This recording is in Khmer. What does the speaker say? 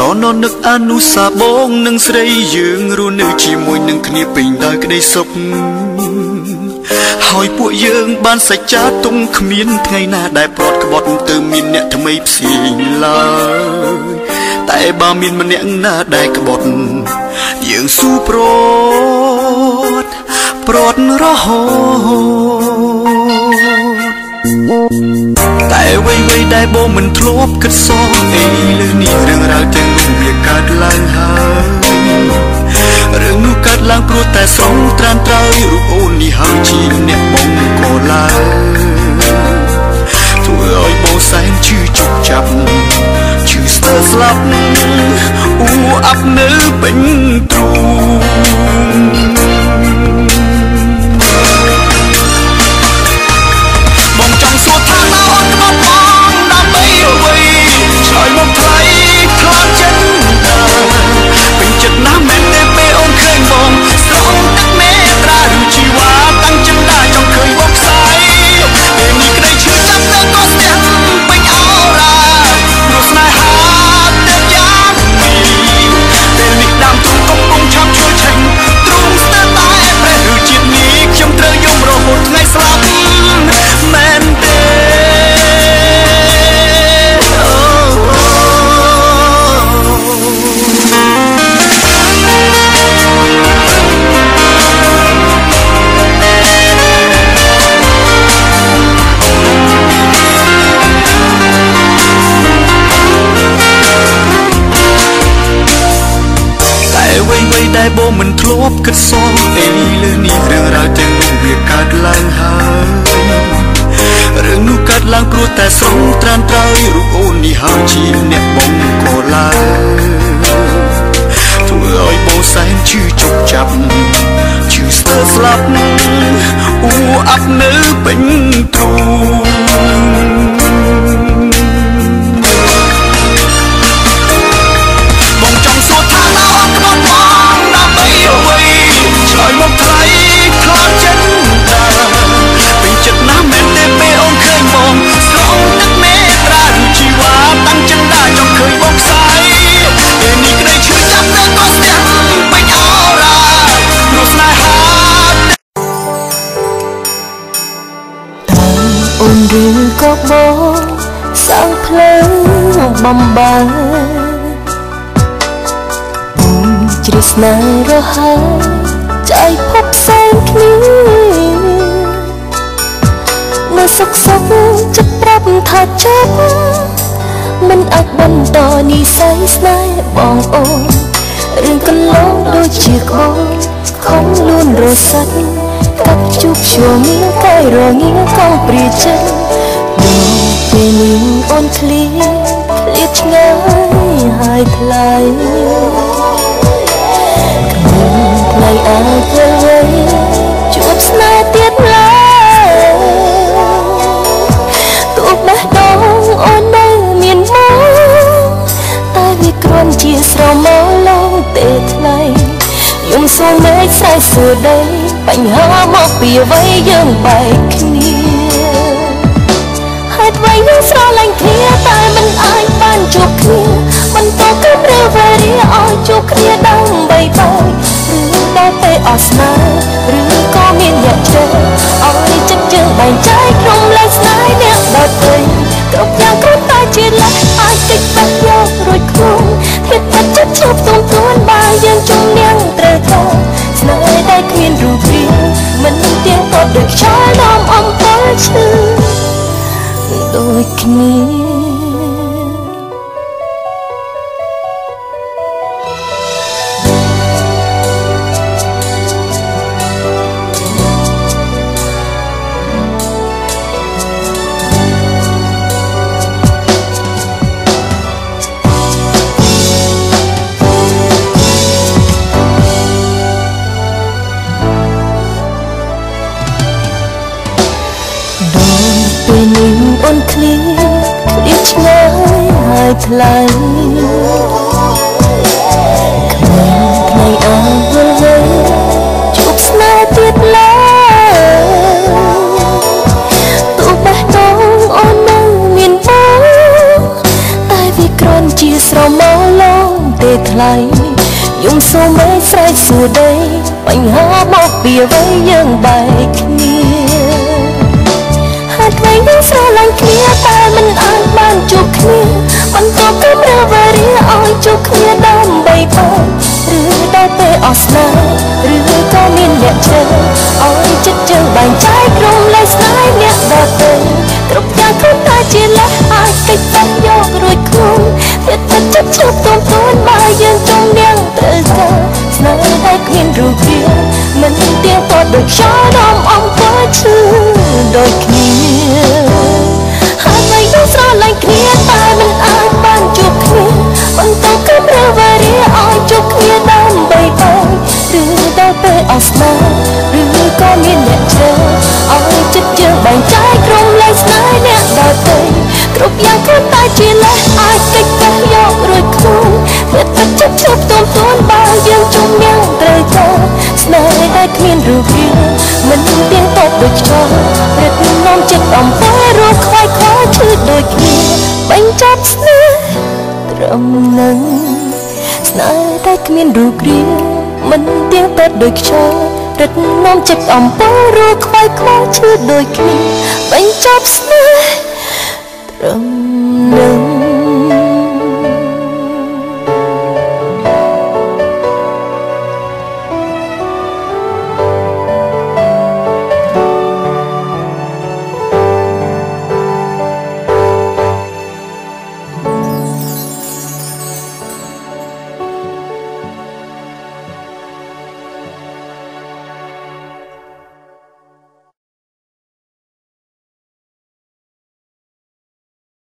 ក្រណននឹកអនុសាបងនឹងស្រីយើងរស់នៅជាមួយនឹងគ្នាពេញដោយក្តីសុខហើយពួកយើងបានសច្ចាទុំគ្មានថ្ងៃណាដែលប្រត់ក្បត់ទៅមានអ្នកថ្មីផ្សេងឡើយតែបើមានម្នាក់ណាដែលក្បត់យើងស៊ូប្រត់រហូតតែអ្វីដែលបងមិនធ្លាប់គិតសងអីលើនេះរឿងរ៉ាវទាំងនោះវាកើតឡើងហើយរឿងនោះកើតឡើងព្រោះតែស្រងត្រានត្រើយរូបអូននេះហើយជាអ្នកបងក៏ឡើយធ្វើឲ្យបងសែនឈឺជប់ចាប់ឈឺស្ទើរស្លាប់អ៊ូអាប់នៅពេញទ្រូងបងចង់សួរថាតើអូនក្បត់បងដើម្បីអ្វីឆ្លើយមកថ្លៃខ្លាចចិត្តដែរពេញចិត្តណាស់មែនទេពេលអូនឃើញបងស្រង់ទឹកមេត្រាឬជីវ៉ាតាំងចិត្តដែរចង់ឃើញបងផ្សាយពេលនេះក្តីឈឺចាប់ទៅក៏ស្ទះពេញអោរ៉ាព្រោះស្នេហាទៅយ៉ាងនេះពេលនេះដើមទ្រូងកំពុងឆាប់ជួយឆេញទ្រូងស្ទើរតែប្រេះឬជាតិនេះខ្ញុំត្រូវយំរហូតថ្ងៃស្លាប់មែនទេតែបងមិនធ្លាប់គិតសងអីលើនេះរឿងរ៉ាវទាំងនោះវាកើតឡើងហើយរឿងនោះកើតឡើងព្រោះតែស្រងត្រានត្រើយរូបអូននេះហើយជាអ្នកបងក៏ឡើយធ្វើឲ្យបងសែនឈឺជប់ចាប់ឈឺស្ទើរស្លាប់អ៊ូអាប់នៅពេញទ្រូងបងចង់សួរថាតើអូនក្បត់បងដើម្បីអ្វីឆ្លើយមកថ្លៃខ្លាចចិត្តដែរពេញចិត្តណាស់មែនទេពេលអូនឃើញបងស្រង់ទឹកមេត្រាឬជីវ៉ាតាំងចិត្តដែរចង់ឃើញបងផ្សាយពេលនេះក្តីឈឺចាប់ទៅក៏ស្ទះពេញអោរ៉ាព្រោះស្នេហាអូនឬក៏បងសាំងភ្លើងបំបើជ្រះស្នេហ៍រហើយចៃភពផ្សេងគ្នានៅសុខចិត្តប្រាប់ថាចប់មិនអាចបន្តនិស័យស្នេហ៍បងអូនរឿងកន្លងដូចជាក្បងខំលួនរសាត់កាប់ជុកជួងកាយរងាកងព្រាចិត្តដល់ពេលនេះអូនឃ្លៀតឆ្ងាយហើយថ្លៃថ្លៃអាចទៅវិញជួបស្នេហ៍ទៀតឡើយទោះបេះដូងអូននៅមានមកតែវាគ្រាន់ជាស្រមោលឡងទេថ្លៃខ្ញុំសួរមេឃស្រែកសួរដីបញ្ហាមកពីអ្វីយើងបែកគ្នាហេតុអ្វីយើងស្រឡាញ់គ្នាតែមិនអាចបានជួបគ្នាបន្តគំរាមវេរាឲ្យជួបគ្នាដើម្បីបែកដល់ពេលអស់ស្នេហ៍ឬក៏មានអ្នកចូលឲ្យចិត្តយើងបែងចែកក្នុងលេខស្នេហ៍អ្នកដទៃគ្រប់យ៉ាងគ្រាន់តែជាលេខអាចតិចបាត់យករួចខ្លួនធៀបបាត់ចិត្តឈប់ទុំខ្លួនបើយើងជំនះត្រូវទៅស្នេហ៍ដែលគ្មានរូបរាងមិនទៀងទាត់ដូចខ្យល់នាំអំផលឈឺដូចគ្នាពេលនេះអូនឃ្លៀតឆ្ងាយហើយថ្លៃគ្មានថ្ងៃអាចយល់វិញជួបស្នេហ៍ទៀតឡើយទោះបេះដូងអូននៅមានបងតែវាគ្រាន់ជាស្រមោលឡង ថ្លៃយំសូមមេស្រែកសួរដីបញ្ហាមកពីអ្វីយើងបែកគ្នាហេតុអ្វីយើងស្រឡាញ់គ្នាតែមិនអាចបានជួបគ្នាបន្តទៅរវេលាឲ្យជួបគ្នាដើម្បីបានឬដល់ពេលអស់ស្នេហ៍ឬក៏មានអ្នកជ្រើឲ្យចិត្តយើងបែងចែករំលែកស្នេហ៍អ្នកដទៃគ្រប់យ៉ាងគ្រាន់តែជាលេសអាចកិច្ចតែយករួចខ្លួនទៀតទឹកចិត្តឈប់ទន់ទួនបើយើងចង់នាងត្រូវការស្នេហ៍តែគ្មានរូបរាងមិនទៀងទាត់ដូចខ្យល់នាំអំពើឈឺដូចគ្នាហើយមិនយើងស្រឡាញ់គ្នាតែមិនអាចបានជួបគ្នាបន្តគំរាមវេរាឲ្យជួបគ្នាដើម្បីបានឬដល់ពេលអស់ស្នេហ៍ឬក៏មានអ្នកជ្រើឲ្យចិត្តយើងបែងចែកក្រុមលែងស្នេហ៍អ្នកដទៃគ្រប់យ៉ាងគ្រាន់តែជាលេសអាចកិច្ចតែយករួចខ្លួនវាទឹកចិត្តឈប់ទន់ទួនបើយើងជុំញ៉ាំងត្រូវការស្នេហ៍ដែលគ្មានរូបរាងមិនទៀងទាត់ដូចខ្យល់រឹតនាំចិត្តអំពើរស់ខ្វាយខ្វល់ឈឺដូចគ្នាបញ្ចប់ស្នេហ៍ត្រឹមនឹងស្នេហ៍តែគ្មានរូបរាងមិនទៀងទាត់ដូចខ្យល់រឹតនាំចិត្តអំពើរស់ខ្វាយខ្វល់ឈឺដូចគ្នាបញ្ចប់ស្នេហ៍ត្រឹមនឹង